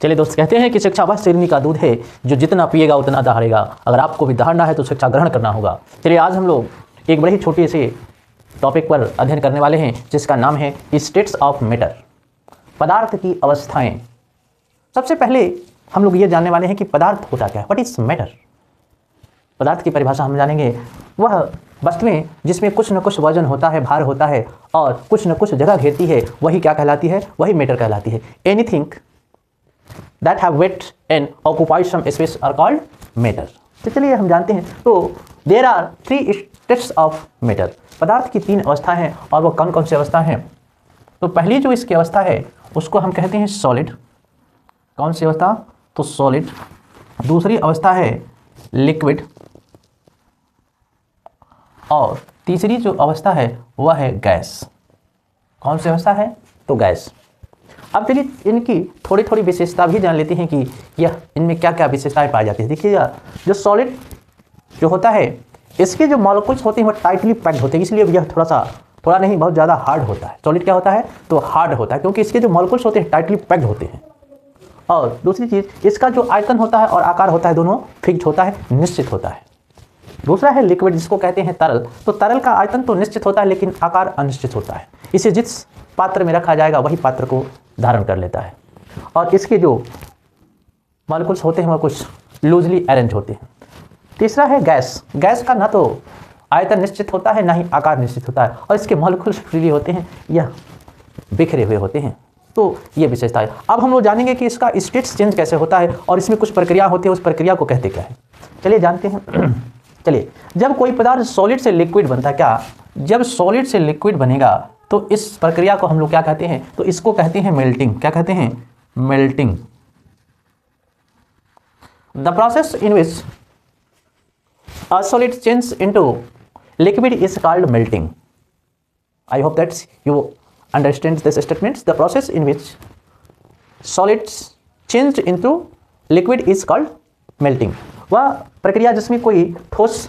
चलिए दोस्त, कहते हैं कि शिक्षा वह शेरनी का दूध है जो जितना पिएगा उतना दहाड़ेगा। अगर आपको भी दहाड़ना है तो शिक्षा ग्रहण करना होगा। चलिए आज हम लोग एक बड़े ही छोटे से टॉपिक पर अध्ययन करने वाले हैं जिसका नाम है स्टेट्स ऑफ मैटर, पदार्थ की अवस्थाएं। सबसे पहले हम लोग ये जानने वाले हैं कि पदार्थ होता क्या है, व्हाट इज मैटर। पदार्थ की परिभाषा हम जानेंगे, वह वस्तुएं जिसमें कुछ न कुछ वजन होता है, भार होता है और कुछ न कुछ जगह घेरती है, वही क्या कहलाती है, वही मैटर कहलाती है। Anything that have weight and occupy some space are called matter। तो चलिए हम जानते हैं, तो there are three states of matter। पदार्थ की तीन अवस्थाएं हैं और वो कौन कौन सी अवस्था हैं। तो पहली जो इसकी अवस्था है उसको हम कहते हैं सॉलिड। कौन सी अवस्था? तो सॉलिड। दूसरी अवस्था है लिक्विड और तीसरी जो अवस्था है वह है गैस। कौन सी अवस्था है? तो गैस। अब चलिए इनकी थोड़ी थोड़ी विशेषता भी जान लेते हैं कि यह इनमें क्या क्या विशेषताएं पाई जाती है। देखिएगा, जो सॉलिड जो होता है इसके जो मॉलिक्यूल्स होते हैं वो टाइटली पैक्ड होते हैं, इसलिए यह थोड़ा नहीं बहुत ज़्यादा हार्ड होता है। सॉलिड क्या होता है? तो हार्ड होता है, क्योंकि इसके जो मॉलिक्यूल्स होते हैं टाइटली पैक्ड होते हैं। और दूसरी चीज़, इसका जो आयतन होता है और आकार होता है दोनों फिक्स्ड होता है, निश्चित होता है। दूसरा है लिक्विड, जिसको कहते हैं तरल। तो तरल का आयतन तो निश्चित होता है लेकिन आकार अनिश्चित होता है। इसे जिस पात्र में रखा जाएगा वही पात्र को धारण कर लेता है और इसके जो मॉलिक्यूल्स होते हैं वह कुछ लूजली अरेंज होते हैं। तीसरा है गैस। गैस का ना तो आयतन निश्चित होता है ना ही आकार निश्चित होता है और इसके मॉलिक्यूल्स फ्रीली होते हैं, यह बिखरे हुए होते हैं। तो ये विशेषता है। अब हम लोग जानेंगे कि इसका स्टेट्स चेंज कैसे होता है और इसमें कुछ प्रक्रिया होती है, उस प्रक्रिया को कहते क्या है। चलिए जानते हैं। चलिए, जब कोई पदार्थ सॉलिड से लिक्विड बनता है, क्या जब सॉलिड से लिक्विड बनेगा तो इस प्रक्रिया को हम लोग क्या कहते हैं? तो इसको कहते हैं मेल्टिंग। क्या कहते हैं? Melting. The process in which a solid change into liquid is called melting. I hope that you understand this statements. The process in which solids change into liquid is called melting. वह प्रक्रिया जिसमें कोई ठोस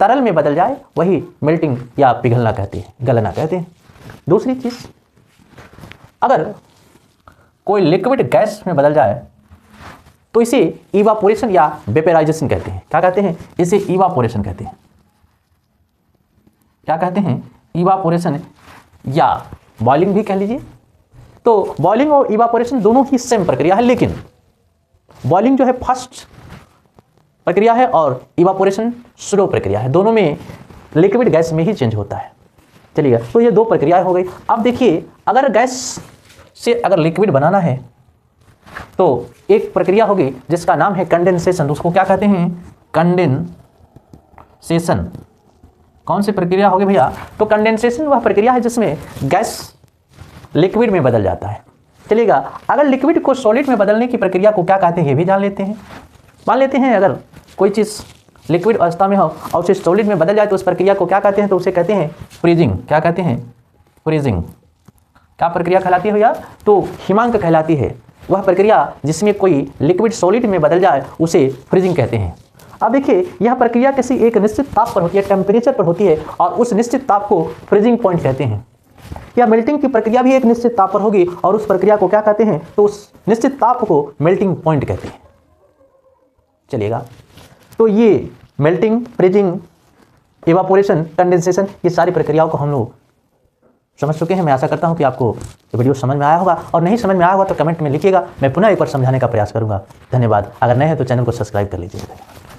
तरल में बदल जाए वही मेल्टिंग या पिघलना कहते हैं, गलना कहते हैं। दूसरी चीज, अगर कोई लिक्विड गैस में बदल जाए तो इसे इवापोरेशन या वेपराइजेशन कहते हैं। क्या कहते हैं? इसे इवापोरेशन कहते हैं। क्या कहते हैं? इवापोरेशन या बॉइलिंग भी कह लीजिए। तो बॉइलिंग और इवापोरेशन दोनों ही सेम प्रक्रिया है, लेकिन बॉइलिंग जो है फास्ट प्रक्रिया है और इवापोरेशन स्लो प्रक्रिया है। दोनों में लिक्विड गैस में ही चेंज होता है। चलिए, तो ये दो प्रक्रियाएं हो गई। अब देखिए, अगर गैस से अगर लिक्विड बनाना है तो एक प्रक्रिया होगी जिसका नाम है कंडेंसेशन। उसको क्या कहते हैं? कंडेंसेशन। कौन सी प्रक्रिया होगी भैया? तो कंडेंसेशन वह प्रक्रिया है जिसमें गैस लिक्विड में बदल जाता है। चलिएगा, अगर लिक्विड को सॉलिड में बदलने की प्रक्रिया को क्या कहते हैं ये भी जान लेते हैं। मान लेते हैं अगर कोई चीज़ लिक्विड अवस्था में हो और उसे सॉलिड में बदल जाए तो उस प्रक्रिया को क्या कहते हैं? तो उसे कहते हैं फ्रीजिंग। क्या कहते हैं? फ्रीजिंग। क्या प्रक्रिया कहलाती है भैया? तो हिमांक कहलाती है वह प्रक्रिया जिसमें कोई लिक्विड सॉलिड में बदल जाए, उसे फ्रीजिंग कहते हैं। अब देखिए, यह प्रक्रिया किसी एक निश्चित ताप पर होती है, टेम्परेचर पर होती है और उस निश्चित ताप को फ्रीजिंग पॉइंट कहते हैं। या मेल्टिंग की प्रक्रिया भी एक निश्चित ताप पर होगी और उस प्रक्रिया को क्या कहते हैं? तो उस निश्चित ताप को मेल्टिंग पॉइंट कहते हैं। चलिएगा, तो ये मेल्टिंग, फ्रीजिंग, इवापोरेशन, कंडेंसेशन, ये सारी प्रक्रियाओं को हम लोग समझ चुके हैं। मैं आशा करता हूं कि आपको ये वीडियो समझ में आया होगा और नहीं समझ में आया होगा तो कमेंट में लिखिएगा, मैं पुनः एक बार समझाने का प्रयास करूंगा। धन्यवाद। अगर नए हैं तो चैनल को सब्सक्राइब कर लीजिएगा।